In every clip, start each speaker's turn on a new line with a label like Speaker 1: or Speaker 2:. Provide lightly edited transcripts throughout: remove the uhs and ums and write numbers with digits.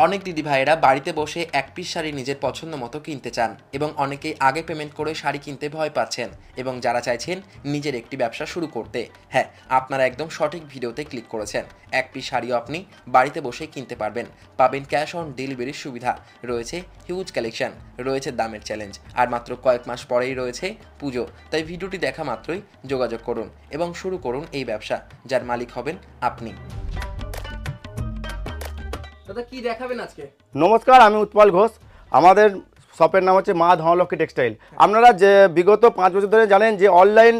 Speaker 1: অনেক দিদি ভাইয়েরা বাড়িতে বসে এক পিস শাড়ি নিজের পছন্দ মতো কিনতে চান এবং অনেকেই আগে পেমেন্ট করে শাড়ি কিনতে ভয় পাচ্ছেন এবং যারা চাইছেন নিজের একটি ব্যবসা শুরু করতে, হ্যাঁ, আপনারা একদম সঠিক ভিডিওতে ক্লিক করেছেন। এক পিস শাড়িও আপনি বাড়িতে বসে কিনতে পারবেন, পাবেন ক্যাশ অন ডেলিভারির সুবিধা, রয়েছে হিউজ কালেকশন, রয়েছে দামের চ্যালেঞ্জ, আর মাত্র কয়েক মাস পরেই রয়েছে পুজো। তাই ভিডিওটি দেখা মাত্রই যোগাযোগ করুন এবং শুরু করুন এই ব্যবসা, যার মালিক হবেন আপনি। দাদা কি দেখাবেন আজকে?
Speaker 2: নমস্কার, আমি উৎপল ঘোষ। আমাদের শপের নাম হচ্ছে মা ধনলক্ষ্মী টেক্সটাইল। আপনারা যে বিগত 5 বছর ধরে জানেন যে অনলাইন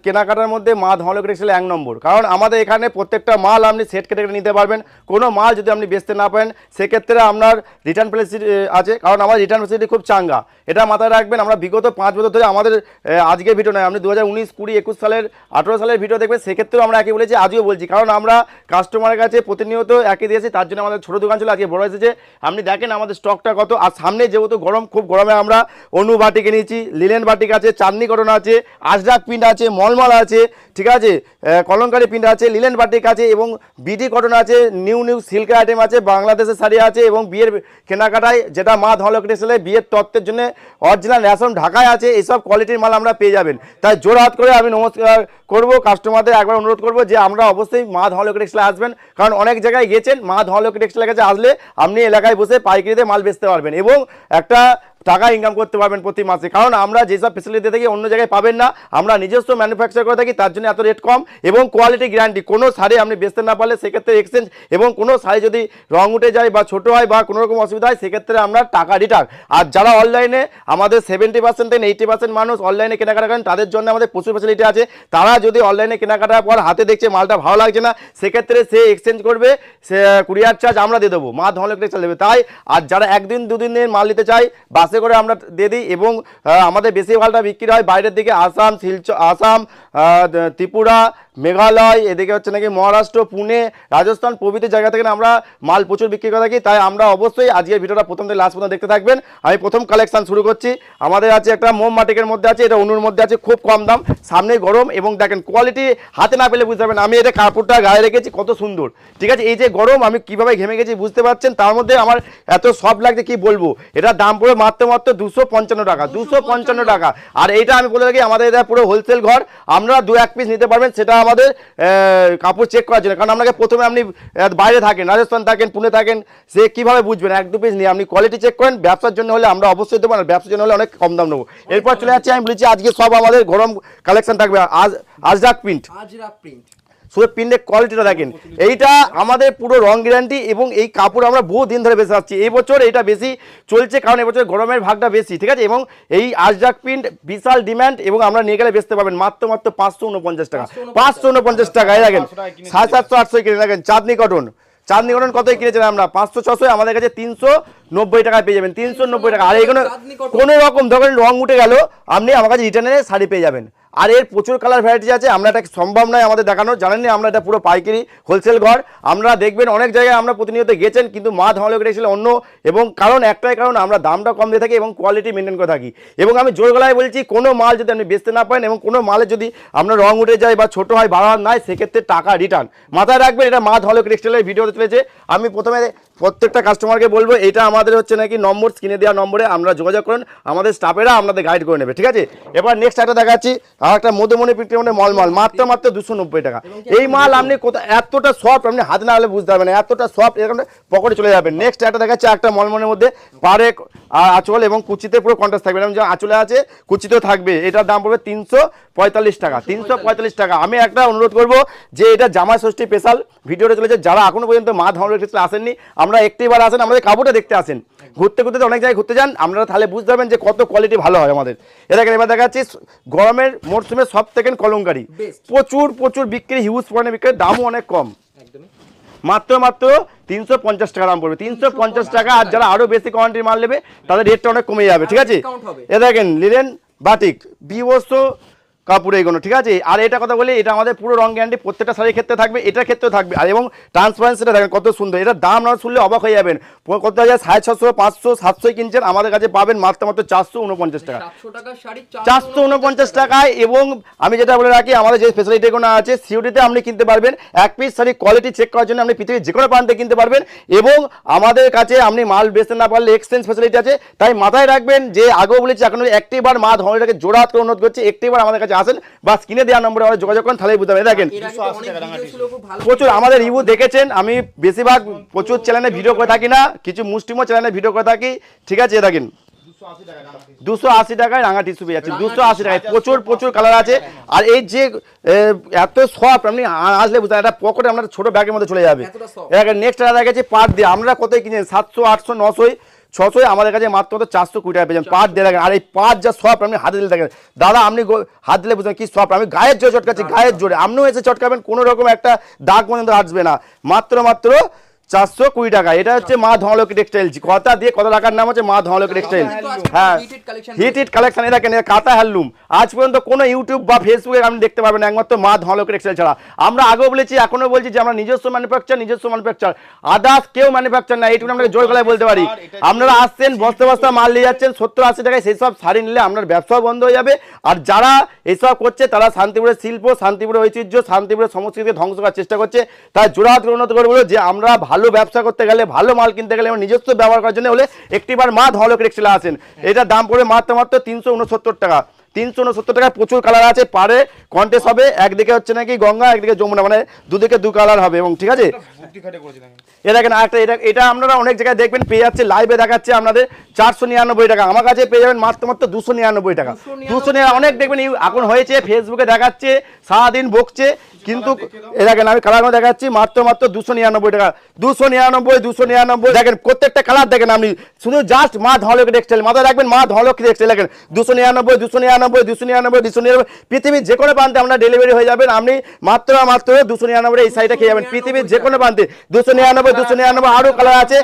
Speaker 2: কেনাকাটার মধ্যে মা ধনলক্ষ্মী টেক্সটাইল 1 নম্বর। কারণ আমাদের এখানে প্রত্যেকটা মাল আপনি সেট কেটে নিতে পারবেন। কোনো মাল যদি আপনি বেচতে না পারেন সেক্ষেত্রে আপনার রিটার্ন ফেসিলিটি আছে, কারণ আমার রিটার্ন ফেসিলিটি খুব চাঙ্গা, এটা মাথায় রাখবেন। আমরা বিগত 5 বছর ধরে আমাদের আজকের ভিডিও নয়, আপনি 2019, 20, 21 সালের 18 সালের ভিডিও দেখবেন, সেক্ষেত্রেও আমরা একই বলেছি, আজও বলছি। কারণ আমরা কাস্টমারের কাছে প্রতিনিয়ত একই দিয়েছি, তার জন্য আমাদের ছোটো দোকান ছিল, আজকে বড় এসেছে। আপনি দেখেন আমাদের স্টকটা কত। আর সামনে যেহেতু গরম, খুব গরমে আমরা অনু বাটিক এনেছি, লিলেন বাটিক আছে, চাঁদনি কটন আছে, আজরাক প্রিন্ট আছে, মলমল আছে, ঠিক আছে, কলমকারি প্রিন্ট আছে, লিলেন বাটিক আছে এবং বিডি কটন আছে, নিউ সিল্কের আইটেম আছে, বাংলাদেশের শাড়ি আছে এবং বিয়ের কেনাকাটায় যেটা মা ধনলক্ষ্মী টেক্সটাইলে বিয়ের তত্ত্বের জন্য অরিজিনাল রেশম ঢাকায় আছে, এইসব কোয়ালিটির মাল আমরা পেয়ে যাবেন। তাই জোর হাত করে আমি নমস্কার করব কাস্টমারদের, একবার অনুরোধ করব যে আমরা অবশ্যই মা ধনলক্ষ্মী টেক্সটাইলে আসবেন। কারণ অনেক জায়গায় গেছেন, মা ধনলক্ষ্মী টেক্সটাইলের কাছে আসলে আপনি এলাকায় বসে পাইকারিতে মাল বেচতে পারবেন এবং একটা টাকা ইনকাম করতে পারবেন প্রতি মাসে। কারণ আমরা যেসব ফেসিলিটি থাকি অন্য জায়গায় পাবেন না, আমরা নিজস্ব ম্যানুফ্যাকচার করে থাকি, তার জন্য এত রেট কম এবং কোয়ালিটি গ্যারান্টি। কোনো শাড়ি আপনি বেচতে না পারলে সেক্ষেত্রে এক্সচেঞ্জ, এবং কোনো শাড়ি যদি রং উঠে যায় বা ছোটো হয় বা কোনো রকম অসুবিধা হয় সেক্ষেত্রে আমরা টাকা রিটার্ন। আর যারা অনলাইনে, আমাদের 70% থেকে 80% মানুষ অনলাইনে কেনাকাটা করেন, তাদের জন্য আমাদের প্রচুর ফেসিলিটি আছে। তারা যদি অনলাইনে কেনাকাটার পর হাতে দেখছে মালটা ভালো লাগছে না, সেক্ষেত্রে সে এক্সচেঞ্জ করবে, সে কুরিয়ার চার্জ আমরা দিয়ে দেবো, মা ধনলক্ষ্মী টেক্সটাইল দেবে। তাই আর যারা 1 দিন 2 দিনের মাল নিতে চাই, বাসে করে আমরা দিয়ে দিই এবং আমাদের বেশি মালটা বিক্রি হয় বাইরের দিকে, আসাম, আসাম, ত্রিপুরা, মেঘালয়, এদিকে হচ্ছে নাকি মহারাষ্ট্র, পুনে, রাজস্থান প্রভৃতি জায়গা থেকে আমরা মাল প্রচুর বিক্রি করে থাকি। তাই আমরা অবশ্যই আজকের ভিডিওটা প্রথম থেকে লাস্ট পর্যন্ত দেখতে থাকবেন। আমি প্রথম কালেকশন শুরু করছি। আমাদের আছে একটা মোম মাটিকের মধ্যে আছে, এটা অনুর মধ্যে আছে, খুব কম দাম, সামনে গরম এবং দেখেন কোয়ালিটি হাতে না পেলে বুঝতে পারবেন। আমি এটা কাপড়টা গায়ে রেখেছি, কত সুন্দর, ঠিক আছে। এই যে গরম, আমি কিভাবে ঘেমে গেছি বুঝতে পারছেন, তার মধ্যে আমার এত সফট লাগছে কি বলবো। এটার দাম পড়ে মাত্র 255 টাকা, 255 টাকা। আর এইটা আমি বলে রাখি, আমাদের এটা পুরো হোলসেল ঘর, আমরা 2-1 পিস নিতে পারবেন, সেটা আমাদের কাপড় চেক করার জন্য। কারণ আপনাকে প্রথমে আপনি বাইরে থাকেন, রাজস্থান থাকেন, পুনে থাকেন, সে কীভাবে বুঝবেন 1-2 পিস নিয়ে। আপনি কোয়ালিটি চেক করেন, ব্যবসার জন্য হলে আমরা অবশ্যই দেবো, আর ব্যবসার জন্য হলে অনেক কম দাম নেবো। এরপর চলে যাচ্ছি, আমি বলেছি আজকে সব আমাদের গরম কালেকশন থাকবে। আজরাক প্রিন্ট, শুধু প্রিন্টের কোয়ালিটিটা দেখেন। এইটা আমাদের পুরো রং গ্যারান্টি এবং এই কাপড় আমরা বহু দিন ধরে বেঁচে আসছি। এই বছর এটা বেশি চলছে কারণ এবছর গরমের ভাগটা বেশি, ঠিক আছে। এবং এই আজরাক প্রিন্ট বিশাল ডিমান্ড এবং আমরা নিয়ে গেলে বেচতে পারবেন মাত্র 549 টাকা, 549 টাকা। এই দেখেন 750-800 কিনে দেখেন। চাঁদনি কটন, চাঁদনি কটন কতই কিনেছেন আমরা? 500-600, আমাদের কাছে 390 টাকায় পেয়ে যাবেন, 390 টাকা। আর এগুলো কোনো রকম ধরেন রং উঠে গেল, আপনি আমার কাছে রিটার্নের শাড়ি পেয়ে যাবেন। আর এর প্রচুর কালার ভ্যারাইটি আছে, আমরা এটা সম্ভব নয় আমাদের দেখানোর, জানেননি আমরা এটা পুরো পাইকারি হোলসেল ঘর। আমরা দেখবেন অনেক জায়গায় আমরা প্রতিনিয়ত গেছেন, কিন্তু মা ধনলক্ষ্মী টেক্সটাইল অন্য, এবং কারণ একটাই কারণ, আমরা দামটা কম দিয়ে থাকি এবং কোয়ালিটি মেনটেন করে থাকি। এবং আমি জোর গলায় বলছি, কোনো মাল যদি আপনি বেচতে না পারেন এবং কোনো মালে যদি আপনার রং উঠে যায় বা ছোটো হয়, বাড়ার নাই, সেক্ষেত্রে টাকা রিটার্ন। মাথায় রাখবেন, এটা মা ধনলক্ষ্মী টেক্সটাইলের ভিডিওতে চলেছে। আমি প্রথমে প্রত্যেকটা কাস্টমারকে বলবো, এটা আমাদের হচ্ছে নাকি নম্বর, স্ক্রিনে দেওয়া নম্বরে আমরা যোগাযোগ করুন, আমাদের স্টাফেরা আপনাদের গাইড করে নেবে, ঠিক আছে। এবার নেক্সট একটা দেখাচ্ছি, আর একটা মধুমণি পিকটের মধ্যে মলমল, মাত্র 290 টাকা। এই মাল আপনি কোথায়, এতটা সফট, আপনি হাতে না হলে বুঝতে পারবেন, এতটা সফট, এরকম পকেটে চলে যাবেন। নেক্সট একটা দেখাচ্ছি, একটা মলমলের মধ্যে পারে আঁচল এবং কুচিতে পুরো কন্ট্রাস্ট থাকবে, যেমন আঁচলে আছে কুচিতেও থাকবে। এটার দাম পড়বে 345 টাকা, 345 টাকা। আমি একটা অনুরোধ করবো যে এটা জামাই ষষ্ঠী স্পেশাল ভিডিওটা চলেছে, যারা এখনো পর্যন্ত মা ধনলক্ষ্মী টেক্সটাইল আসেননি, আমরা একটিবার আসেন, আমাদের কাপড়টা দেখতে আসেন, ঘুরতে ঘুরতে অনেক জায়গায় ঘুরতে যান, আপনারা তাহলে বুঝতে পারবেন যে কত কোয়ালিটি ভালো হয় আমাদের। এবার দেখাচ্ছি গরমের মরশুমে সব থেকে কলমকারি, প্রচুর প্রচুর বিক্রি, হিউজ পরিমাণে বিক্রি, দামও অনেক কম, মাত্র 350 টাকা দাম পড়বে, 350 টাকা। আর যারা আরো বেশি কোয়ান্টিটির মাল নেবে তাদের রেটটা অনেক কমে যাবে, ঠিক আছে। এ দেখেন লিলেন বাটিক, বিবস্ত কাপড় এইগুলো, ঠিক আছে। আর এটা কথা বলি, এটা আমাদের পুরো রং গ্যারান্টি, প্রত্যেকটা শাড়ির ক্ষেত্রে থাকবে, এটার ক্ষেত্রেও থাকবে। আর এবং ট্রান্সপারেন্সিটা দেখেন কত সুন্দর, এটার দাম না শুনলে অবাক হয়ে যাবেন। কত হাজার 650, 500, 700 কিনছেন, আমাদের কাছে পাবেন মাত্র 449 টাকা, 449 টাকায়। এবং আমি যেটা বলে রাখি, আমাদের যে ফেসিলিটিগুলো আছে, সিওডিতে আপনি কিনতে পারবেন, এক পিস শাড়ি কোয়ালিটি চেক করার জন্য আপনি পৃথিবীর যে কোনো প্রান্তে কিনতে পারবেন। এবং আমাদের কাছে আপনি মাল বেচতে না পারলে এক্সচেঞ্জ ফেসিলিটি আছে। তাই মাথায় রাখবেন যে আগেও বলেছি, এখন একটিবার মা ধরনেরটাকে জোড়া হাত করে অনুরোধ করছে, একটিবার আমাদের কাছে আসেন বা স্ক্রিনে দেওয়া নম্বরে আমাদের যোগাযোগ করেন, তাহলেই বুঝতে পারবেন। দেখেন প্রচুর আমাদের রিভিউ দেখেছেন, আমি বেশিরভাগ প্রচুর চ্যানেলে ভিডিও করে থাকি না, কিছু মুষ্টিময় চ্যানেলে ভিডিও করে থাকি, ঠিক আছে। দেখেন 280 টাকায় রাঙা টিস্যু পেয়ে যাচ্ছে, 280 টাকায় প্রচুর প্রচুর কালার আছে। আর এই যে এত সফট, আপনি আসলে বুঝতে একটা পকেটে আপনার ছোট ব্যাগের মধ্যে চলে যাবে। নেক্সট দেখা গেছে পার দিয়ে আমরা কতই কিনেন, 700, 800, 900, 600, আমাদের কাছে মাত্র 420 টাকা পেয়েছেন পার দিয়ে। দেখেন আর এই পার যা সফট, আপনি হাতে দিলে দেখেন দাদা, আপনি হাত দিলে বুঝবেন কি সফট। আমি গায়ের জোরে চটকাচ্ছি, গায়ের জোরে, আপনিও এসে চটকাবেন, কোনো রকম একটা দাগ পর্যন্ত আসবে না। মাত্র 420 টাকা। এটা হচ্ছে মা ধনলক্ষ্মী টেক্সটাইল, কথা দিয়ে কত টাকার নাম হচ্ছে মা ধনলক্ষ্মী টেক্সটাইল। হ্যাঁ, হিট কালেকশন। এটা কেন কাঁথা হ্যান্ডলুম, আজ পর্যন্ত কোনো ইউটিউব বা ফেসবুকে আপনি দেখতে পাবেন একমাত্র মা ধনলক্ষ্মী টেক্সটাইল ছাড়া। আমরা আগেও বলেছি, এখনো বলছি যে আমরা নিজস্ব ম্যানুফ্যাকচার, আদার্স কেউ ম্যানুফ্যাকচার না, এইটুকু আমরা জোর গলায় বলতে পারি। আপনারা আসছেন, বস্তা বস্তা মাল নিয়ে যাচ্ছেন 70-80 টাকায়, সেই সব শাড়ি নিলে আপনার ব্যবসাও বন্ধ হয়ে যাবে। আর যারা এইসব করছে তারা শান্তিপুরের শিল্প, শান্তিপুরের ঐতিহ্য, শান্তিপুরের সংস্কৃতিকে ধ্বংস করার চেষ্টা করছে। তাই জোড়াহাত করে উন্নত করে বলো যে আমরা ভালো ব্যবসা করতে গেলে, ভালো মাল কিনতে গেলে, নিজস্ব ব্যবহার করার জন্য হলে একটিবার মা ধনলক্ষ্মী টেক্সটাইলে আসেন। এটার দাম পড়বে মাত্র 369 টাকা। 369 টাকায় প্রচুর কালার আছে, পারে কন্টেস্ট হবে। একদিকে হচ্ছে নাকি গঙ্গা, একদিকে যমুনা, মানে দুদিকে দু কালার হবে। এবং ঠিক আছে, এটা দেখেন আরেকটা, এটা আপনারা অনেক জায়গায় দেখবেন পেয়ে যাচ্ছে, লাইভে দেখাচ্ছে আপনাদের 499 টাকা। আমার কাছে পেয়ে যাবেন মাত্র 299 টাকা। 299 অনেক দেখবেন এখন হয়েছে, ফেসবুকে দেখাচ্ছে, সারাদিন বকছে, কিন্তু দেখেন আমি কালার দেখাচ্ছি মাত্র 299 টাকা। 299 দেখেন প্রত্যেকটা কালার দেখেন, আপনি শুধু জাস্ট মা ধনলক্ষ্মী টেক্সটাইল, মাথায় রাখবেন মা ধনলক্ষ্মী টেক্সটাইল। দেখেন 299 পৃথিবীর যে কোনো প্রান্তে আমরা ডেলিভারি হয়ে যাবেন। আপনি মাত্র 299 এই শাড়িটা খেয়ে যাবেন পৃথিবীর যে কোনো প্রান্তে। 299 আরও কালার আছে।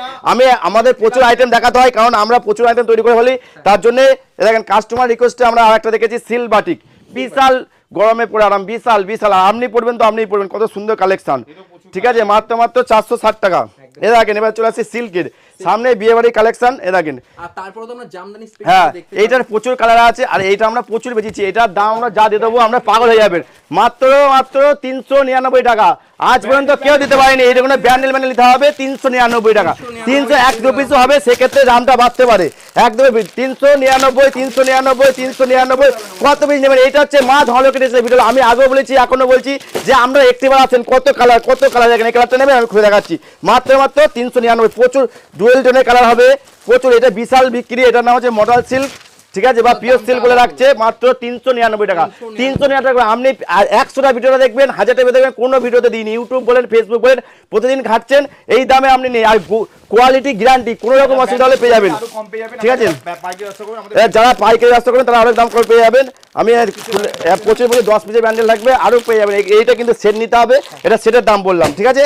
Speaker 2: আমাদের প্রচুর আইটেম দেখাতে হয়, কারণ আমরা প্রচুর আইটেম তৈরি করে ফেলি। তার জন্য দেখেন কাস্টমার রিকোয়েস্টে আমরা আরেকটা দেখেছি সিল্ক বাটিক, বিশাল গরমে পরে আরাম, বিশাল বিশাল। আপনি পড়বেন তো আপনিই পড়বেন, কত সুন্দর কালেকশন, ঠিক আছে। মাত্র 460 টাকা। এ দেখেন এবার চলে আসছে সিল্কের, সামনে বিয়ে বাড়ির কালেকশন। এ দেখেন, হ্যাঁ এইটার প্রচুর কালার আছে। আর এইটা আমরা প্রচুর বেচেছি, এটার দাম আমরা যা দিয়ে দেবো আমরা পাগল হয়ে যাবেন। মাত্র 399 টাকা। আজ পর্যন্ত কেউ দিতে পারেনি। এটা কোনো ব্যান্ডেল নিতে হবে 399 টাকা। 300 এক দু পিসও হবে, সেক্ষেত্রে দামটা বাড়তে পারে। একদম 399 কত পিস নেবেন। এটা হচ্ছে মা ধনলক্ষ্মী টেক্সটাইল ভিডিও। আমি আগেও বলেছি, এখনো বলছি যে আমরা একটিবার আছেন, কত কালার দেখেন। এই কালারটা নেবেন, আমি খুলে দেখাচ্ছি। মাত্র 399, প্রচুর ডুয়েল টোনের কালার হবে, প্রচুর। এটা বিশাল বিক্রি, এটার নাম হচ্ছে মডাল সিল্ক, ঠিক আছে, বা পিওর সিল্ক বলে রাখছে। মাত্র 399 টাকা। 399 টাকা। আপনি 100টা ভিডিওটা দেখবেন, 1000টা ভিডিও দেখবেন, কোনো ভিডিওতে দিইনি। ইউটিউব বলেন, ফেসবুক বলেন, প্রতিদিন খাচ্ছেন, এই দামে আপনি নেই। আর কোয়ালিটি গ্যারান্টি, কোনো রকম অসুবিধা হলে পেয়ে যাবেন, ঠিক আছে। যারা পাইকারি ব্যবসা করবেন তারা অনেক দাম করে পেয়ে যাবেন। আমি প্রচুর 10 পিসের ব্যান্ডেল থাকবে, আরও পেয়ে যাবেন। এইটা কিন্তু সেট নিতে হবে, এটা সেটের দাম বললাম, ঠিক আছে।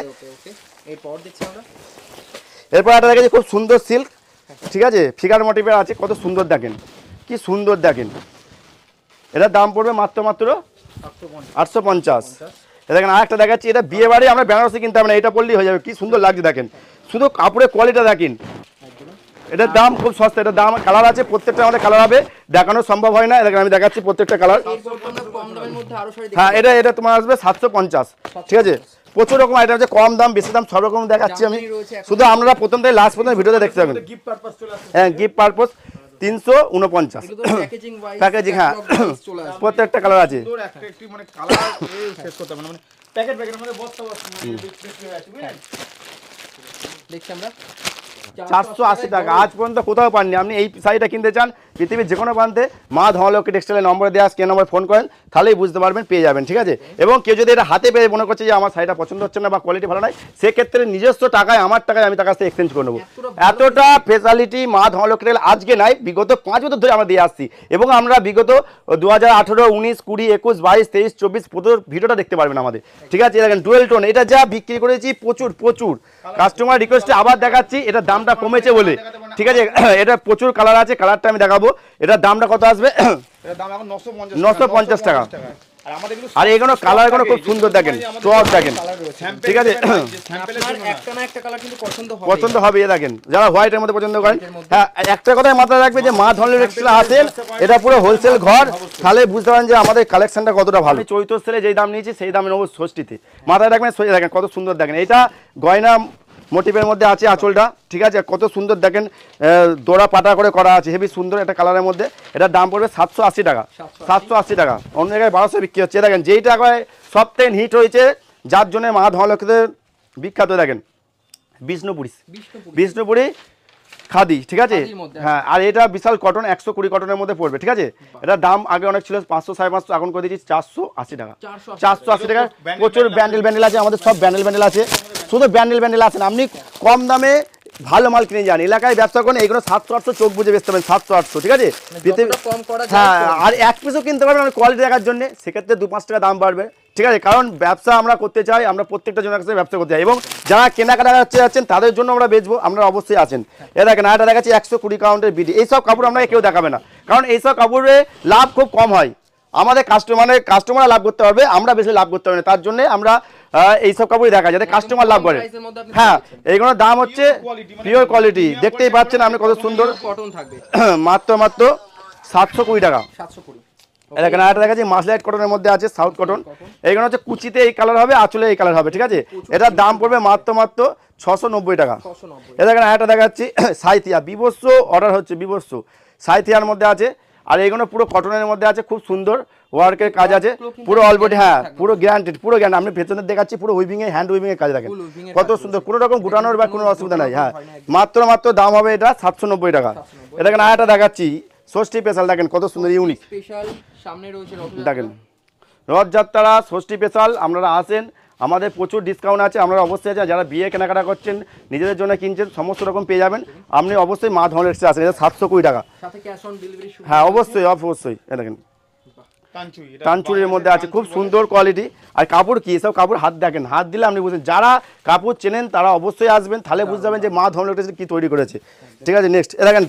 Speaker 2: এরপর একটা দেখেছি খুব সুন্দর সিল্ক, ঠিক আছে, ফিগার মোটিভের আছে, কত সুন্দর দেখেন, কি সুন্দর দেখেন। এটার দাম পড়বে মাত্র 850। দেখেন আরেকটা দেখাচ্ছি, এটা বিয়ে বাড়ি আমরা বেনারসি কিনতে হবে না, এটা পড়লেই হয়ে যাবে। কি সুন্দর লাগছে দেখেন, শুধু কাপড়ের কোয়ালিটি দেখেন। এটার দাম খুব সস্তা, এটার দাম কালার আছে, প্রত্যেকটা আমাদের কালার হবে, দেখানো সম্ভব হয় না। দেখেন আমি দেখাচ্ছি প্রত্যেকটা কালার। হ্যাঁ, এটা তোমার আসবে 750, ঠিক আছে। প্রচুর রকম আইটেম আছে, কম দাম বেশি দাম সব রকম দেখাচ্ছি আমি। শুধু আপনারা প্রথম থেকে লাস্ট পর্যন্ত ভিডিওতে দেখতে পাবেন। হ্যাঁ, গিফট পারপোজ 349 প্যাকেজিং। হ্যাঁ, প্রত্যেকটা কালার আছে। দেখছি আমরা 480 টাকা। আজ পর্যন্ত কোথাও পাননি। আপনি এই শাড়িটা কিনতে চান পৃথিবীর যে কোনো প্রান্তে, মা ধনলক্ষ্মী টেক্সটাইলের নম্বরে দেওয়া, স্ক্রিন নম্বরে ফোন করেন, তাহলেই বুঝতে পারবেন, পেয়ে যাবেন, ঠিক আছে। এবং কেউ যদি এটা হাতে পেয়ে মনে করছে যে আমার শাড়িটা পছন্দ হচ্ছে না বা কোয়ালিটি ভালো নয়, সেক্ষেত্রে নিজস্ব টাকায়, আমার টাকায় আমি তার কাছ থেকে এক্সচেঞ্জ করে নেবো। এতটা ফেসিলিটি মা ধনলক্ষ্মী টেক্সটাইল আজকে নাই, বিগত 5 বছর ধরে আমরা দিয়ে আসছি। এবং আমরা বিগত 2018, 19, 20, 21, 22, 23, 24 প্রচুর ভিডিওটা দেখতে পারবেন আমাদের, ঠিক আছে। দেখেন ডুয়েল টোন, এটা যা বিক্রি করেছি প্রচুর কাস্টমার রিকোয়েস্টে আবার দেখাচ্ছি। এটার দামটা কমেছে বলে ঠিক আছে এটা প্রচুর কালার আছে, কালারটা আমি দেখাবো। এটার দামটা কত আসবে?
Speaker 3: এটার দাম এখন
Speaker 2: 950 টাকা।
Speaker 3: আর আমাদের এগুলো
Speaker 2: আর এগুলো কালার এগুলো খুব সুন্দর দেখেন, স্টক দেখেন, ঠিক আছে
Speaker 1: আপনার একটা না একটা কালার কিন্তু
Speaker 2: পছন্দ হবে। এ দেখেন যারা হোয়াইটের মধ্যে পছন্দ করেন, হ্যাঁ একটা কথাই মাথায় রাখবে যে মা ধনলক্ষ্মী টেক্সটাইল আসেন, এটা পুরো হোলসেল ঘর, তাহলে বুঝতে পারেন যে আমাদের কালেকশনটা কতটা ভালো। চৈত্র সেলে যেই দাম নিয়েছি সেই দামে নেবো ষষ্ঠীতে। মাথায় রাখবেন, দেখেন কত সুন্দর দেখেন, এটা গয়না মোটিভের মধ্যে আছে আঁচলটা, ঠিক আছে কত সুন্দর দেখেন, দোড়া পাটা করে করা আছে, হেভি সুন্দর একটা কালারের মধ্যে। এটার দাম পড়বে 780 টাকা, 780 টাকা, অন্য জায়গায় 1200 বিক্রি হচ্ছে। দেখেন যেই টাকায় সবথেকে হিট হয়েছে, যার জন্য মা ধনলক্ষ্মীদের বিখ্যাত, দেখেন বিষ্ণুপুরি খাদি, ঠিক আছে হ্যাঁ। আর এটা বিশাল কটন, 120 কটনের মধ্যে পড়বে, ঠিক আছে। এটার দাম আগে অনেক ছিল 500 550, এখন করে দিচ্ছি 480 টাকা, 480 টাকা। প্রচুর ব্যান্ডেল আছে আমাদের, সব ব্যান্ডেল আছে, শুধু ব্যান্ডেল আছে না। আপনি কম দামে ভালো মাল কিনে যান, এলাকায় ব্যবসা করেন, এইগুলো 700-800 চোখ বুঝে বেচতে পারেন, 700-800, ঠিক আছে। হ্যাঁ আর এক পিসও কিনতে পারবেন কোয়ালিটি দেখার জন্য, সেক্ষেত্রে 2-5 টাকা দাম বাড়বে, ঠিক আছে। কারণ ব্যবসা আমরা করতে চাই, আমরা প্রত্যেকটা জনের কাছে ব্যবসা করতে চাই, এবং যারা কেনাকাটা করতে যাচ্ছেন তাদের জন্য আমরা বেচবো, আমরা অবশ্যই আছেন। এ দেখেন এটা দেখাচ্ছি 120 কাউন্টের বিডি। এইসব কাপড় আমরা কেউ দেখাবে না, কারণ এইসব কাপড়ে লাভ খুব কম হয়। আমাদের কাস্টমার লাভ করতে পারবে, আমরা বেশি লাভ করতে পারবে না, তার জন্য আমরা এইসব কাপড়ই দেখা যাতে কাস্টমার লাভ করে। হ্যাঁ এইগুলোর দাম হচ্ছে পিওর কোয়ালিটি, দেখতেই পাচ্ছেন আপনি কত সুন্দর, মাত্র 720 টাকা। দেখেন আরেকটা দেখাচ্ছি মাসলাইট কটনের মধ্যে আছে, সাউথ কটন। এইগুলো হচ্ছে কুচিতে এই কালার হবে, আঁচলে এই কালার হবে, ঠিক আছে। এটার দাম পড়বে মাত্র 690 টাকা। এ দেখেন আরেকটা দেখাচ্ছি সাইথিয়া, বিবস্ব অর্ডার হচ্ছে, বিবস্ব সাইথিয়ার মধ্যে আছে। আর এইগুলো পুরো কটনের মধ্যে আছে, খুব সুন্দর ওয়ার্কের কাজ আছে, পুরো অলবডি, হ্যাঁ পুরো গ্যারান্টেড, পুরো গ্যারান্টি। আমি ভেতরে দেখাচ্ছি পুরো উইভিংয়ে, হ্যান্ড উইভিংয়ের কাজ দেখেন কত সুন্দর, কোনো রকম গুটানোর বা কোনো অসুবিধা নাই। হ্যাঁ মাত্র দাম হবে এটা 790 টাকা। এ দেখেন আরেকটা দেখাচ্ছি ষষ্ঠী স্পেশাল, দেখেন কত সুন্দর ইউনিক, দেখেন রথযাত্রা ষষ্ঠী স্পেশাল। আপনারা আসেন, আমাদের প্রচুর ডিসকাউন্ট আছে, আপনারা অবশ্যই আছেন, যারা বিয়ে কেনাকাটা করছেন, নিজেদের জন্য কিনছেন, সমস্ত রকম পেয়ে যাবেন। আপনি অবশ্যই মা ধনলক্ষ্মী আসেন, এটা 720 টাকা। হ্যাঁ অবশ্যই অবশ্যই। এ দেখেন কাঞ্চুরির মধ্যে আছে, খুব সুন্দর কোয়ালিটি। আর কাপড় কি, এসব কাপড় হাত দেখেন, হাত দিলে আপনি বুঝবেন, যারা কাপড় চেনেন তারা অবশ্যই আসবেন, তাহলে বুঝতে পারবেন যে মা ধনলক্ষ্মী কি তৈরি করেছে, ঠিক আছে। নেক্সট এ দেখেন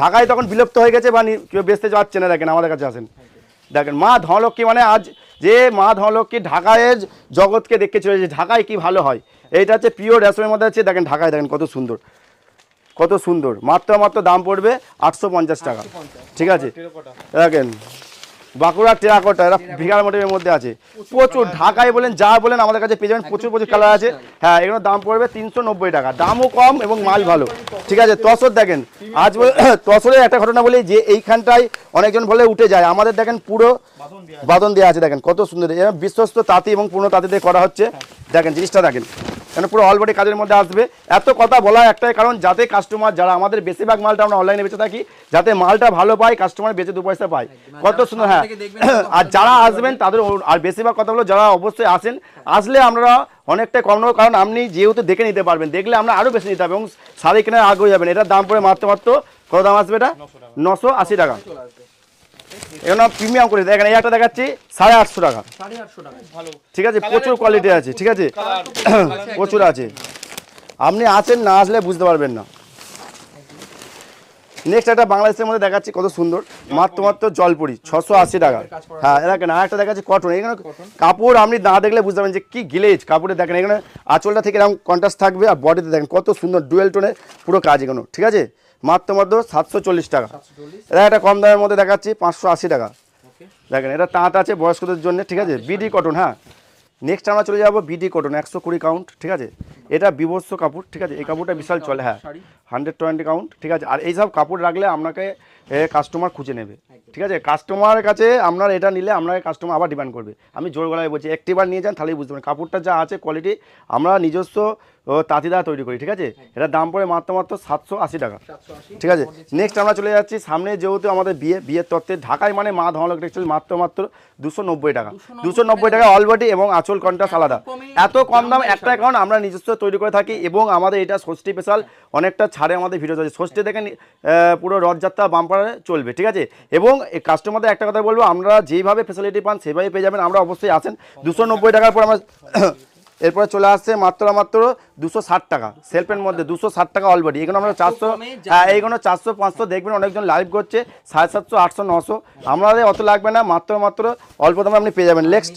Speaker 2: ঢাকায় তখন বিলুপ্ত হয়ে গেছে বা কেউ বেচতে যাচ্ছে না, দেখেন আমাদের কাছে আসেন। দেখেন মা ধনলক্ষ্মী মানে আজ যে মা ধনলক্ষ্মী ঢাকায় জগৎকে দেখতে চলেছে, ঢাকায় কি ভালো হয়। এইটা হচ্ছে পিওর রেশমের মধ্যে আছে, দেখেন ঢাকায় দেখেন কত সুন্দর, মাত্র দাম পড়বে 850 টাকা, ঠিক আছে। দেখেন বাঁকুড়া টেরাকোটা, এরা ভিগার মোটিভের মধ্যে আছে, প্রচুর ঢাকায় বলেন যা বলেন আমাদের কাছে পেয়ে যাবেন, প্রচুর কালার আছে। হ্যাঁ এগুলোর দাম পড়বে 390 টাকা, দামও কম এবং মাল ভালো, ঠিক আছে। তসর দেখেন, আজ তসরের একটা ঘটনা বলি, যে এইখানটায় অনেকজন বলে উঠে যায়, আমাদের দেখেন পুরো বাঁধন দেওয়া আছে, দেখেন কত সুন্দর, এরা বিশ্বস্ত তাঁতি এবং পূর্ণ তাঁতিতে করা হচ্ছে। দেখেন জিনিসটা দেখেন, কেন পুরো অলবডি কাজের মধ্যে আসবে। এত কথা বলা একটাই কারণ, যাতে কাস্টমার, যারা আমাদের বেশিরভাগ মালটা আমরা অনলাইনে বেঁচে থাকি, যাতে মালটা ভালো পায়, কাস্টমার বেঁচে 2 পয়সা পায়, কত সুন্দর। হ্যাঁ আর যারা আসবেন তাদের, আর বেশিরভাগ কথা বলো যারা অবশ্যই আসেন, আসলে আমরা অনেকটাই কম নেবো, কারণ আপনি যেহেতু দেখে নিতে পারবেন, দেখলে আমরা আরও বেশি নিতে হবে এবং শাড়ি কেনার আগে যাবেন। এটার দাম পড়ে মাত্র কত দাম আসবে, এটা 980 টাকা। এগুলো প্রিমিয়াম করে দেখেন, এই একটা দেখাচ্ছি 850 টাকা, ঠিক আছে। প্রচুর কোয়ালিটি আছে, ঠিক আছে, প্রচুর আছে, আপনি আসেন, না আসলে বুঝতে পারবেন না। নেক্সট একটা বাংলাদেশের মধ্যে দেখাচ্ছি, কত সুন্দর, মাত্র জলপুরি 680 টাকা। হ্যাঁ দেখেন আর একটা দেখাচ্ছি কটন, এখানে কাপড় আপনি না দেখলে বুঝতে পারবেন যে কি গ্লেজ কাপড়ে। দেখেন এখানে আঁচলটা থেকে এরকম কন্ট্রাস্ট থাকবে, আর বডিতে দেখেন কত সুন্দর ডুয়েল টোনের পুরো কাজ এগুলো, ঠিক আছে। মাত্র 740 টাকা। এটা একটা কম দামের মধ্যে দেখাচ্ছি 580 টাকা। দেখেন এটা তাঁত আছে বয়স্কদের জন্য, ঠিক আছে, বিডি কটন। হ্যাঁ নেক্সট আমরা চলে যাবো বিডি কটন, 120 কাউন্ট, ঠিক আছে। এটা বিভৎস কাপড়, ঠিক আছে, এই কাপড়টা বিশাল চলে। হ্যাঁ 120 কাউন্ট, ঠিক আছে। আর এইসব কাপড় রাখলে আপনাকে কাস্টমার খুঁজে নেবে, ঠিক আছে। কাস্টমারের কাছে আপনার এটা নিলে আপনাকে কাস্টমার আবার ডিমান্ড করবে। আমি জোর গলায় বলছি, একটিবার নিয়ে যান তাহলেই বুঝতে পারেন কাপড়টা যা আছে কোয়ালিটি, আমরা নিজস্ব তাঁতিদা তৈরি করি, ঠিক আছে। এটার দাম পড়ে মাত্র 780 টাকা, ঠিক আছে। নেক্সট আমরা চলে যাচ্ছি সামনে, যেহেতু আমাদের বিয়ের তত্ত্বে ঢাকায় মানে মা ধনলক্ষ্মী টেক্সটাইল, মাত্র 290 টাকা, 290 টাকা অলবডি এবং আঁচল কন্ট্রাস্ট আলাদা। এত কম দাম একটাই কারণ আমরা নিজস্ব তৈরি করে থাকি, এবং আমাদের এটা ষষ্ঠী স্পেশাল অনেকটা ছাড়ে আমাদের ভিডিও আছে। ষষ্ঠী দেখেন পুরো রথযাত্রা বাম্পারে চলবে, ঠিক আছে। এবং কাস্টমারদের একটা কথা বলবো, আমরা যেইভাবে ফ্যাসিলিটি পান সেভাবে পেয়ে যাবেন, আমরা অবশ্যই আসেন। 290 টাকার পর আমরা এরপরে চলে আসছে মাত্র 260 টাকা সেলফের মধ্যে 260 টাকা অলরেডি। এগুলো আমরা 400, হ্যাঁ এইগুলো 400 500 দেখবেন অনেকজন লাইভ করছে 750 800 900, আমাদের অত লাগবে না, মাত্র অল্প দামে আপনি পেয়ে যাবেন। নেক্সট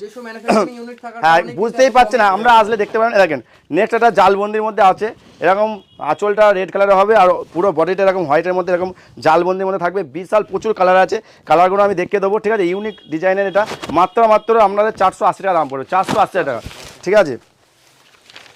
Speaker 2: হ্যাঁ বুঝতেই পারছেন না, আমরা আসলে দেখতে পারেন। দেখেন নেক্সট একটা জালবন্দির মধ্যে আছে, এরকম আঁচলটা রেড কালারের হবে আর পুরো বডিটা এরকম হোয়াইটের মধ্যে এরকম জালবন্দির মধ্যে থাকবে, বিশাল প্রচুর কালার আছে, কালারগুলো আমি দেখিয়ে দেবো, ঠিক আছে। ইউনিক ডিজাইনের এটা মাত্র আপনাদের 480 টাকা দাম পড়বে, 480 টাকা, ঠিক আছে।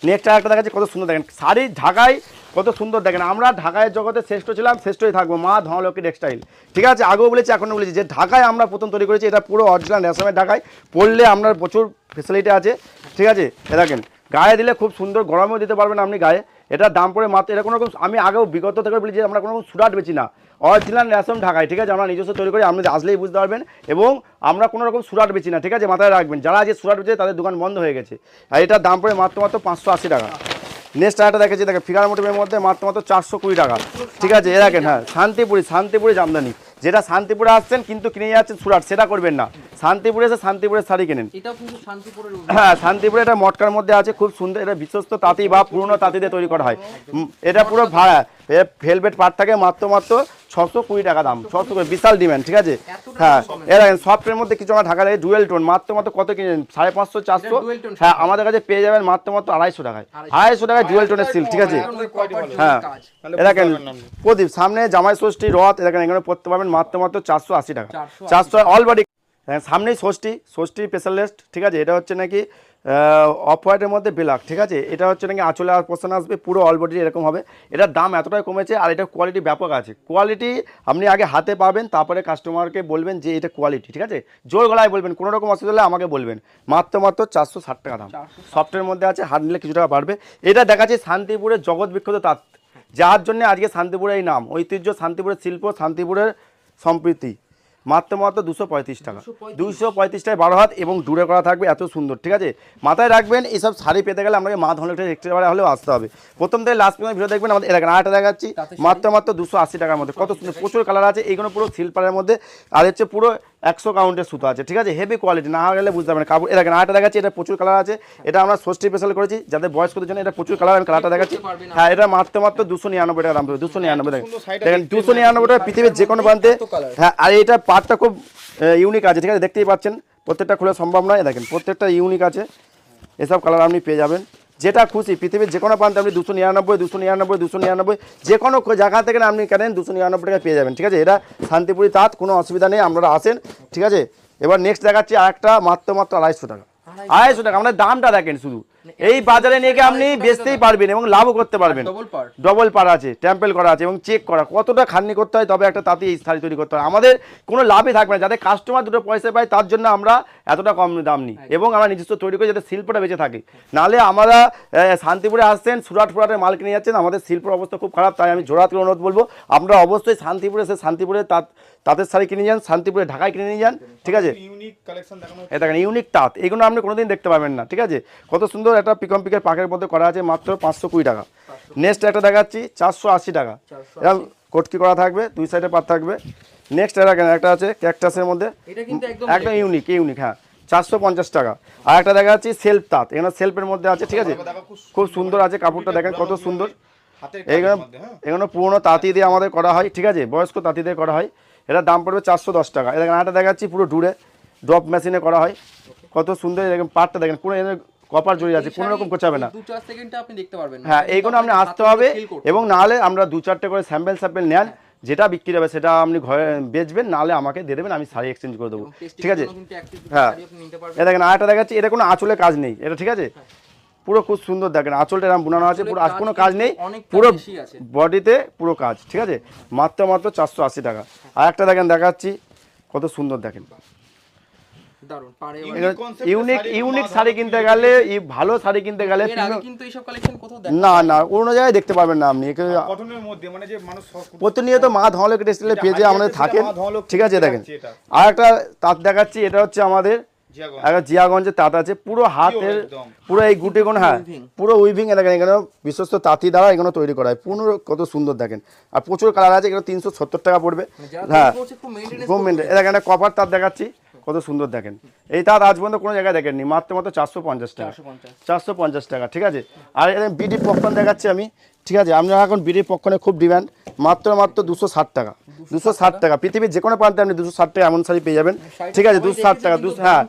Speaker 2: নেক্সট একটা দেখাচ্ছি, কত সুন্দর দেখেন শাড়ি ঢাকায়, কত সুন্দর দেখেন। আমরা ঢাকায় জগতে শ্রেষ্ঠ ছিলাম, শ্রেষ্ঠই থাকবো, মা ধনলক্ষ্মী টেক্সটাইল, ঠিক আছে। আগেও বলেছি এখনও বলেছি যে ঢাকায় আমরা প্রথম তৈরি করেছি, এটা পুরো অরিজিনাল রেশমের ঢাকায়, পরলে আপনার প্রচুর ফেসিলিটি আছে, ঠিক আছে। এ দেখেন গায়ে দিলে খুব সুন্দর, গরমেও দিতে পারবেন আপনি গায়ে। এটার দাম পড়ে মাত্র, এটা কোনো রকম, আমি আগেও বিগত থেকে বলি যে আমরা কোনো রকম সুরাট বেচি না, অরিজিনাল রেশম ঢাকায়, ঠিক আছে। আমরা নিজস্ব তৈরি করি, আপনি আসলেই বুঝতে পারবেন, এবং আমরা কোনো রকম সুরাট বেচি না, ঠিক আছে, মাথায় রাখবেন। যারা আজ সুরাট বেচে তাদের দোকান বন্ধ হয়ে গেছে। আর এটার দাম পড়ে মাত্র 580 টাকা। নেক্সট একটা দেখেছি, দেখেন ফিগার মোটিভের মধ্যে মাত্র 420 টাকা, ঠিক আছে। এ দেখেন হ্যাঁ শান্তিপুরি জামদানি, যেটা শান্তিপুরে আসছেন কিন্তু কিনে যাচ্ছেন সুরাট, সেটা করবেন না। শান্তিপুরে এসে শান্তিপুরের শাড়ি কেনেন, হ্যাঁ শান্তিপুরে। এটা মটকার মধ্যে আছে, খুব সুন্দর, এটা বিশ্বস্ত তাঁতি বা পুরনো তাঁতিদের তৈরি করা হয়। এটা পুরো ভাড়া ভেলভেট পাট থাকে, মাত্র 620 টাকা দাম, 620, বিশাল ডিমান্ড, ঠিক আছে। হ্যাঁ এরা সফটের মধ্যে কিছু আমরা ঢাকা লাগে ডুয়েল টোন, মাত্র কত কিনেন 550 400, হ্যাঁ আমাদের কাছে পেয়ে যাবেন মাত্র 250 টাকায়, 250 টাকায় ডুয়েল টোনের সিল্ক, ঠিক আছে। হ্যাঁ এ দেখেন প্রদীপ সামনে জামাই ষষ্ঠী রথ, দেখেন এখানে পড়তে পারবেন মাত্র 480 টাকা, 400 অলরেডি। সামনেই ষষ্ঠী স্পেশালিস্ট, ঠিক আছে। এটা হচ্ছে নাকি অফ হোয়াইটের মধ্যে ব্ল্যাক, ঠিক আছে। এটা হচ্ছে নাকি আঁচলে পোষণ আসবে, পুরো অল বডি এরকম হবে। এটার দাম এতটাই কমেছে, আর এটা কোয়ালিটি ব্যাপক আছে। কোয়ালিটি আপনি আগে হাতে পাবেন, তারপরে কাস্টমারকে বলবেন যে এটা কোয়ালিটি, ঠিক আছে। জোর গলায় বলবেন, কোনো রকম অসুবিধা হলে আমাকে বলবেন। মাত্র 460 টাকা দাম, সফটের মধ্যে আছে, হাত নিলে কিছু টাকা বাড়বে। এটা দেখাচ্ছি শান্তিপুরের জগৎ বিখ্যাত তাঁত, যার জন্য আজকে শান্তিপুরের এই নাম, ঐতিহ্য, শান্তিপুরের শিল্প, শান্তিপুরের সম্প্রীতি, মাত্র 235 টাকা, 235 টাকায় 12 হাত এবং দূরে করা থাকবে, এত সুন্দর, ঠিক আছে। মাথায় রাখবেন এইসব শাড়ি পেতে গেলে আপনাকে মা ধনলক্ষ্মী এক্সট্রা হলেও আসতে হবে। প্রথম থেকে লাস্ট পর্যন্ত ভিডিও দেখবেন। আমাদের এলাকা আরেকটা দেখাচ্ছি মাত্র 280 টাকার মধ্যে, কত সুন্দর, প্রচুর কালার আছে। এইগুলো পুরো সিলপারের মধ্যে, আর হচ্ছে পুরো 100 কাউন্টের সুতো আছে, ঠিক আছে। হেভি কোয়ালিটি, না গেলে বুঝতে পারবেন কাপড়। এলাকা আরেকটা দেখাচ্ছি, এটা প্রচুর কালার আছে, এটা আমরা ষষ্ঠী স্পেশাল করেছি যাদের বয়স্কদের জন্য, এটা প্রচুর কালার, আমি কালারটা দেখাচ্ছি। হ্যাঁ এটা মাত্র 299 টাকা দাম পড়বে, 299 দেখেন 299 টাকা পৃথিবীর যে কোনো প্রান্তে। হ্যাঁ আর এটা পাটটা খুব ইউনিক আছে, ঠিক আছে, দেখতেই পাচ্ছেন, প্রত্যেকটা খোলা সম্ভব নয়, দেখেন প্রত্যেকটা ইউনিক আছে। এসব কালার আপনি পেয়ে যাবেন, যেটা খুশি পৃথিবীর যে কোনো প্রান্তে আপনি 299 যে কোনো জায়গা থেকে আপনি কেনেন 299 টাকা পেয়ে যাবেন, ঠিক আছে। এটা শান্তিপুরি তাঁত, কোনো অসুবিধা নেই, আপনারা আসেন, ঠিক আছে। এবার নেক্সট দেখাচ্ছি আরেকটা মাত্র 250 টাকা, 250 টাকা। আমাদের দামটা দেখেন, শুধু এই বাজারে নিয়ে গিয়ে আপনি বেচতেই পারবেন এবং লাভও করতে পারবেন। ডবল পার আছে, টেম্পেল করা আছে এবং চেক করা, কতটা খাটনি করতে হয় তবে একটা তাঁতি এই শাড়ি তৈরি করতে হয়। আমাদের কোনো লাভই থাকবে না, যাতে কাস্টমার দুটো পয়সা পায় তার জন্য আমরা এতটা কম দাম নিই এবং আমরা নিজস্ব তৈরি করি যাতে শিল্পটা বেঁচে থাকে। নাহলে আমরা শান্তিপুরে আসছেন, সুরাটের মাল কিনে যাচ্ছেন, আমাদের শিল্পের অবস্থা খুব খারাপ। তাই আমি জোড়াতে অনুরোধ বলবো, আপনারা অবশ্যই শান্তিপুরে এসে শান্তিপুরে তাঁতের শাড়ি কিনে যান, শান্তিপুরে ঢাকায় কিনে নিয়ে যান, ঠিক আছে। এটা দেখেন ইউনিক তাঁত, এইগুলো আপনি কোনোদিন দেখতে পাবেন না, ঠিক আছে। কত সুন্দর একটা পিকম পিকের পাকের মধ্যে করা আছে, মাত্র 520 টাকা। নেক্সট একটা দেখাচ্ছি 480 টাকা, এরকম কটকি করা থাকবে, দুই সাইডে পাত থাকবে। নেক্সট একটা আছে ক্যাকটাসের মধ্যে, একদম ইউনিক, হ্যাঁ 450 টাকা। আর একটা দেখাচ্ছি সেলফ তাঁত, এখানে সেলফের মধ্যে আছে, ঠিক আছে, খুব সুন্দর আছে, কাপড়টা দেখেন কত সুন্দর। এগুলো পুরোনো তাঁতি দিয়ে আমাদের করা হয়, ঠিক আছে, বয়স্ক তাঁতি দিয়ে করা হয়। এটার দাম পড়বে 410 টাকা। এটা একটা দেখাচ্ছি পুরো ডুরে ড্রপ মেশিনে করা হয়, কত সুন্দর। দেখেন পাটটা দেখেন, পুরো কপার জড়িয়ে আছে, কোনো রকম কোচাবে না। হ্যাঁ এইগুলো আপনি আসতে হবে, এবং নাহলে আমরা 2-4টে করে স্যাম্পেল নেন, যেটা বিক্রি হবে সেটা আপনি ঘরে বেচবেন, নাহলে আমাকে দিয়ে দেবেন, আমি শাড়ি এক্সচেঞ্জ করে দেবো, ঠিক আছে। হ্যাঁ এটা দেখেন আরেকটা দেখাচ্ছি, এটা কোনো আঁচলে কাজ নেই, এটা ঠিক আছে, পুরো খুব সুন্দর দেখেন, আঁচলটা এরকম বোনানো আছে, পুরো আর কোনো কাজ নেই, পুরো বডিতে পুরো কাজ, ঠিক আছে। মাত্র 480 টাকা। আর একটা দেখেন দেখাচ্ছি, কত সুন্দর দেখেন, ইউনিক শাড়ি কিনতে গেলে, ভালো শাড়ি কিনতে গেলে না অন্য জায়গায় দেখতে পারবেন না আপনি। প্রতিনিয়ত মা ধনলক্ষ্মী টেক্সটাইলের পেজে আমাদের থাকেন, ঠিক আছে। দেখেন আর একটা তাঁত দেখাচ্ছি, এটা হচ্ছে আমাদের একটা জিয়াগঞ্জের তাঁত আছে, পুরো হাতের পুরো এই গুটি কোন, হ্যাঁ পুরো উইভিং, দেখেন এখানে বিশ্বস্ত তাঁতি দ্বারা এগুলো তৈরি করা হয়, পুরো কত সুন্দর দেখেন। আর প্রচুর কালার আছে, এগুলো 370 টাকা পড়বে। হ্যাঁ খুব মেনটেন। দেখেন একটা কপার তাঁত দেখাচ্ছি, কত সুন্দর দেখেন। এই তাঁত আজ পর্যন্ত কোনো জায়গায় দেখেননি, মাত্র 450 টাকা, 450 টাকা, ঠিক আছে। আর বিডি পপকর্ন দেখাচ্ছি আমি, ঠিক আছে। আমরা এখন বিডি পপকর্নের খুব ডিমান্ড, মাত্র 260 টাকা, 260 টাকা। পৃথিবীর যে কোনো প্রান্তে আপনি 260 টাকা এমন শাড়ি পেয়ে যাবেন, ঠিক আছে। 260 টাকা, হ্যাঁ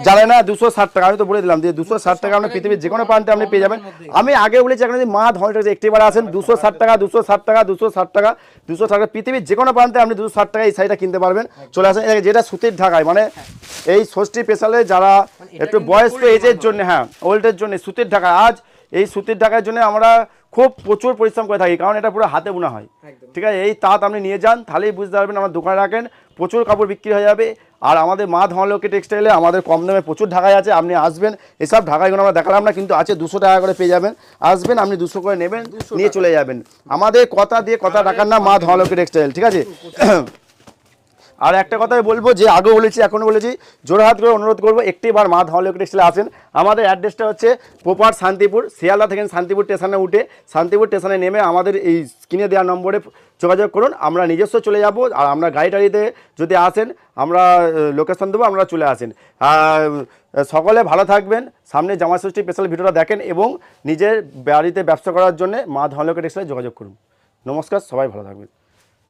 Speaker 2: জানে না 260 টাকা, আমি তো বলে দিলাম যে 260 টাকা আপনি পৃথিবীর যে কোনো প্রান্তে আপনি পেয়ে যাবেন। আমি আগে বলেছি এখন যদি মা ধরনের একটিবার আসেন 260 টাকা, 260 টাকা, 260 টাকা, 260 টাকা, পৃথিবীর যে কোনো প্রান্তে আপনি 260 টাকা এই শাড়িটা কিনতে পারবেন। চলে আসেন, যেটা সুতির ঢাকায়, মানে এই ষষ্ঠী স্পেশালে যারা একটু বয়স্ক এজের জন্য, হ্যাঁ ওল্ডের জন্য সুতির ঢাকায়। আজ এই সুতির ঢাকার জন্য আমরা খুব প্রচুর পরিশ্রম করে থাকি, কারণ এটা পুরো হাতে বোনা হয়, ঠিক আছে। এই তাঁত আপনি নিয়ে যান, তাহলেই বুঝতে পারবেন। আমার দোকানে রাখেন, প্রচুর কাপড় বিক্রি হয়ে যাবে। আর আমাদের মা ধনলক্ষ্মী টেক্সটাইলে আমাদের কম দামে প্রচুর ঢাকায় আছে, আপনি আসবেন। এসব ঢাকাইগুলো আমরা দেখালাম না, কিন্তু আছে 200 টাকা করে পেয়ে যাবেন। আসবেন, আপনি 200 করে নেবেন, নিয়ে চলে যাবেন। আমাদের কথা দিয়ে কথা রাখার না, মা ধনলক্ষ্মী টেক্সটাইল, ঠিক আছে। আর একটা কথাই বলবো, যে আগেও বলেছি এখনও বলেছি, জোড়হাত করে অনুরোধ করবো একটিবার মা ধনলক্ষ্মী টেক্সটাইলে আসেন। আমাদের অ্যাড্রেসটা হচ্ছে প্রপার শান্তিপুর, শিয়ালদা থেকে শান্তিপুর স্টেশনে উঠে শান্তিপুর স্টেশনে নেমে আমাদের এই স্ক্রিনে দেওয়া নম্বরে যোগাযোগ করুন। আমরা নিজস্ব চলে যাব, আর আমরা গাড়ি টাড়িতে যদি আসেন আমরা লোকেশন দেবো, আপনারা চলে আসেন। আর সকলে ভালো থাকবেন, সামনে জামাই ষষ্ঠী স্পেশাল ভিডিওটা দেখেন এবং নিজের বাড়িতে ব্যবসা করার জন্য মা ধনলক্ষ্মী টেক্সটাইলে যোগাযোগ করুন। নমস্কার, সবাই ভালো থাকবেন।